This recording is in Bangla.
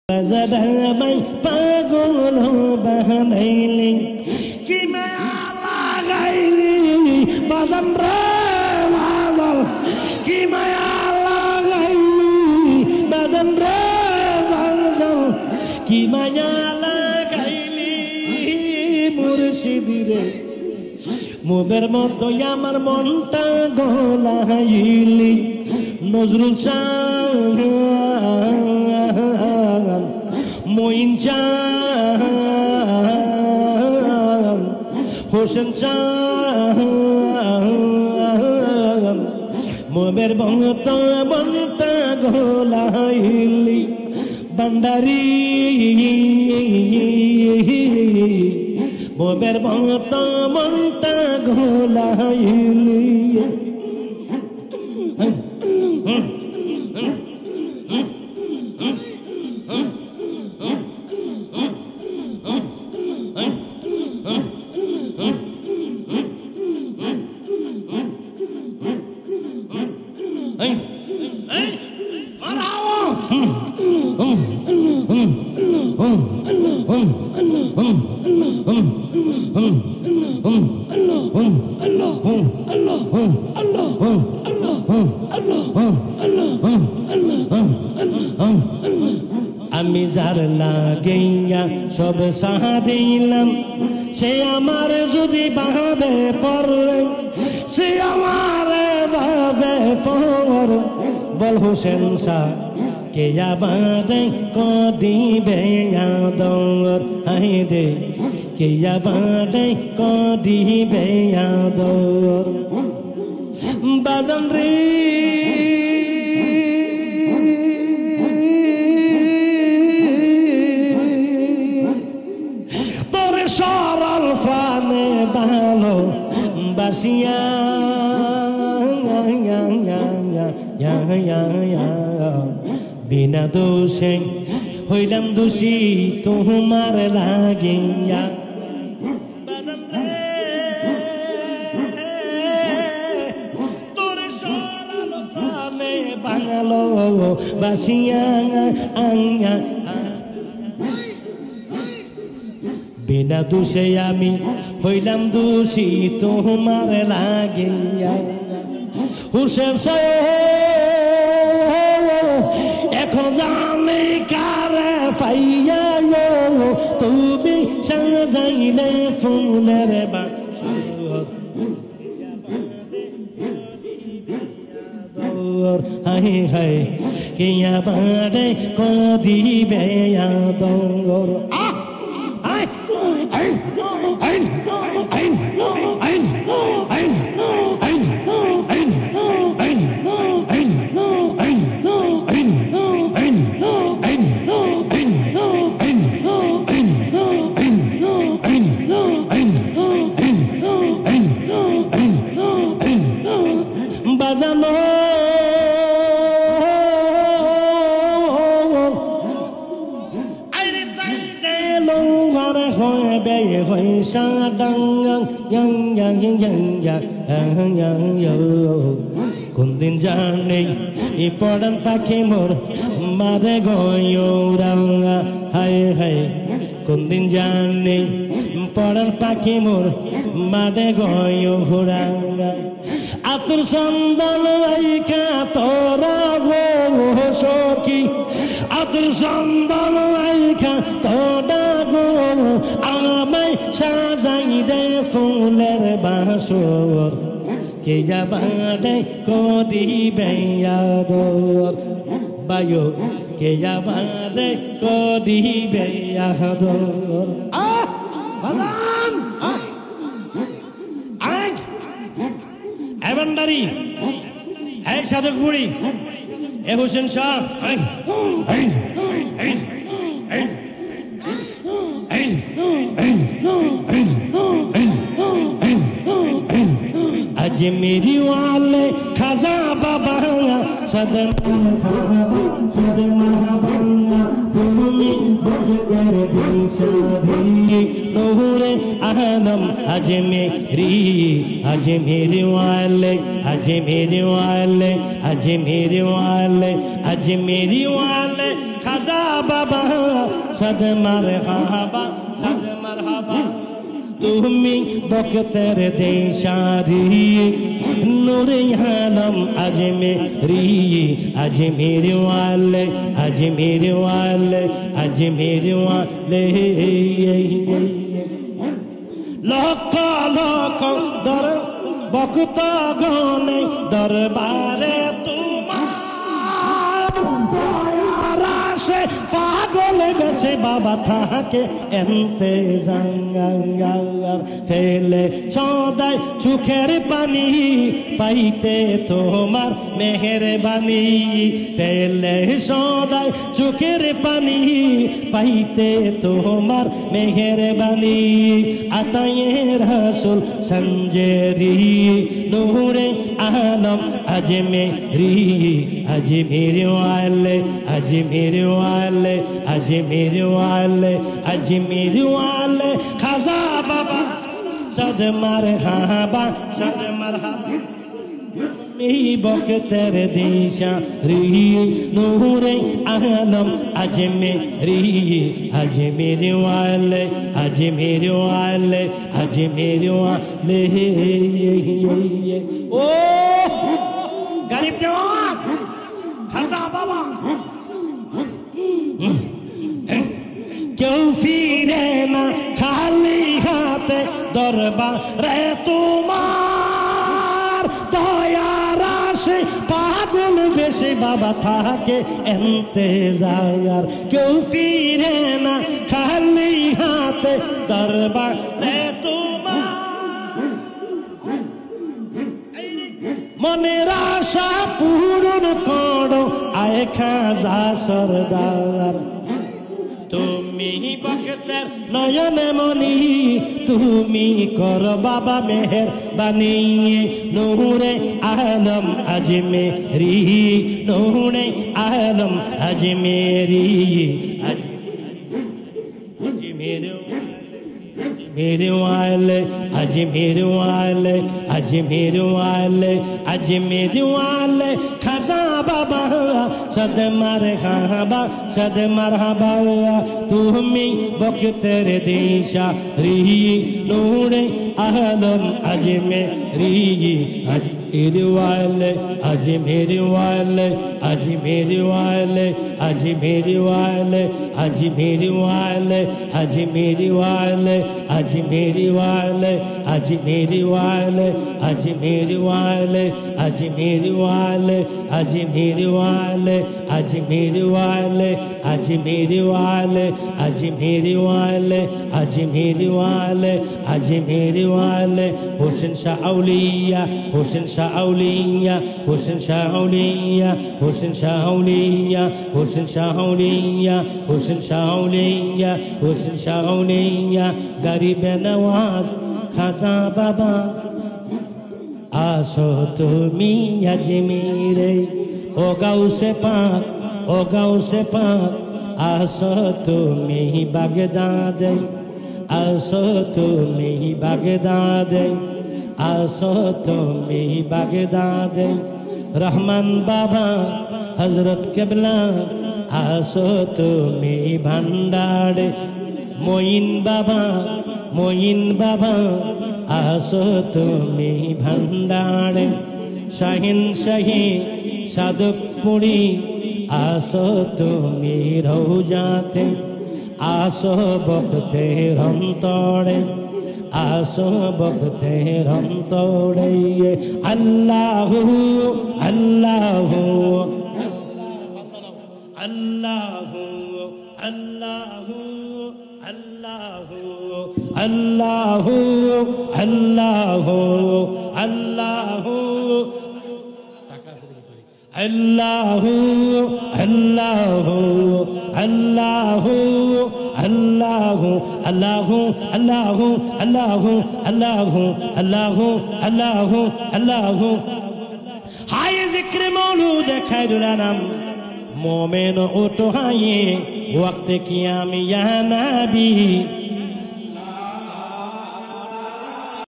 Zadamai pagol bahanaili kimaya lagaili badam ramal kimaya lagaili badam ramal kimaya lagaili murshidire mober moto amar monta golaili Nazrul চাঁদ মঈন চাঁদ হোসেন চাঁদ মোবের বংত বন্তা গোলাইলি বান্ডারি মোবের বংত বন্তা গোলাইলি আমি যার লাগিয়া সব সাহা দিলাম সে আমার যদি ভাবে পড়ে সে আমার ভাবে পর বল হোসেন শাহ কে আবাদে কদিবে আদর হাইদে কে আবাদে কদিবে আদর বাজান রে তোরে সরল ফানে ভালো বাসিয়া বিনা দোষে হইলাম দোষী তোমার লাগিয়া তোরে সরল ফানে ভালো বাসিয়া বিনা দোষে আমি হইলাম দোষী তোমার লাগিয়া হুসেন এখন জানে কারে পাইয়া তুমি সাজাইলে ফুলের হাই হাই কিয়া বাদে কদিবে আদর বাজানো আরে তাই গেল ঘরে হয়ে বেয়ে হয়ে সাডাং yang কোন দিন জানি এই পড়ান পাখি মোর মারে গয়ুরাঙ্গা হায় হায় কোন দিন জানি পড়ান পাখি মোর মারে গয়ুরাঙ্গা আতুর সন্ধান আইকা তোরা গো সখী আতুর সন্ধান আইকা তোরা গো আমায় সাজাই দে ফুলের বাসর কে যাবাদে কদিবে আদর বায়ো কে যাবাদে কদিবে আদর বাজান আজ এবান্ডারি এই সাধক বুড়ি এ হোসেন শাহ आज मेरी वाले खाजा बाबा सदम তুমি বজগর দিশারি তোরে আলম आज मेरी वाले आज मेरी वाले खाजा খাজা বাবা সদ মারহাবা সদ মারহাবা তুমি বখতের দেশারি নূরে আলম আজমেরি আজমের ওয়ালে আজমের ওয়ালে আজমের ওয়ালে লক্ষ লক্ষ দর ভক্ত গণে দরবারে তোমার রাশে পাগল বেশে বাবা থাকে এন্তেজার ফেলে সদাই চোখের পানি পাইতে তোমার মেহেরবানি ফেলে সদাই চোখের পানি পাইতে তোমার মেহেরবানি আতায়ে রাসূল সঞ্জেরি নূরে আলম আজমেরি আজমের ওয়ালে আজমের ওয়ালে আজমের ওয়ালে আজমের ওয়ালে খাজা বাবা সদ মারহাবা সদ মারহাবা এই বখতের দিশা রি নূরে আলম আজমেরি আজমের ওয়ালে আজমের ওয়ালে আজমের ওয়ালে ও গরিব নওয়াজ খাজা বাবা কেউ ফিরে না খালি হাতে দরবারে তোমার দয়ার আশে পাগল বেশে বাবা থাকে এন্তেজার কেউ ফিরে না খালি হাতে দরবারে তোমার মনের আশা পূরণ করো আয় খাজা সরদার তুমি বখতের নয়নে মনি তুমি কর বাবা মেহেরবানি নূরে আলম আজমেরি নূরে আলম আজমেরি मेरे वाले अज मेरे वाले अज मेरे वाले अज मेरे वाले खाजा बाबा सद मरहबा सद मरहबा तुम्ही बखतर दिशा री नूरे आलम अज मेरी अज मेरे वाले अज मेरे वाले अज मेरे वाले अज मेरे वाले अज मेरे वाले अज मेरे वाले अज मेरे वाले अज मेरे वाले अज मेरे वाले अज मेरे वाले अज मेरे वाले अज मेरे वाले अज मेरे वाले अज मेरे वाले अज मेरे वाले अज मेरे वाले हुसैन शाह औलिया हुसैन शाह औलिया हुसैन शाह औलिया हुसैन शाह औलिया हुसैन शाह औलिया हुसैन शाह औलिया हुसैन शाह औलिया गरीब नवाज खाजा बाबा आसो तुमी अजमेरे ओ गौसे पाक ओ गौसे पाक आसो तुमी बगदाद आसो तुमी बगदाद आसो तुमी बगदाद रहमान बाबा हजरत किबला आसो तुमी भंडार मोइन बाबा आसो तुमी भंडार शाहीन शाही सादुकपुरी आसो तुमी रौजाते आसो बखते रंतोड़े आसो बखते रंतोड़े अल्लाहु अल्लाहु अल्लाहु अल्लाहु अल्लाहु अल्लाहु अल्लाहु अल्लाहु अल्लाहु अल्लाहु अल्लाहु अल्लाहु अल्लाहु अल्लाहु अल्लाहु अल्लाहु अल्लाहु अल्लाहु अल्लाहु हाय जिक्र मौलूद खैरुल अनम मोमेन उठो हाय वक्त कियाम या नबी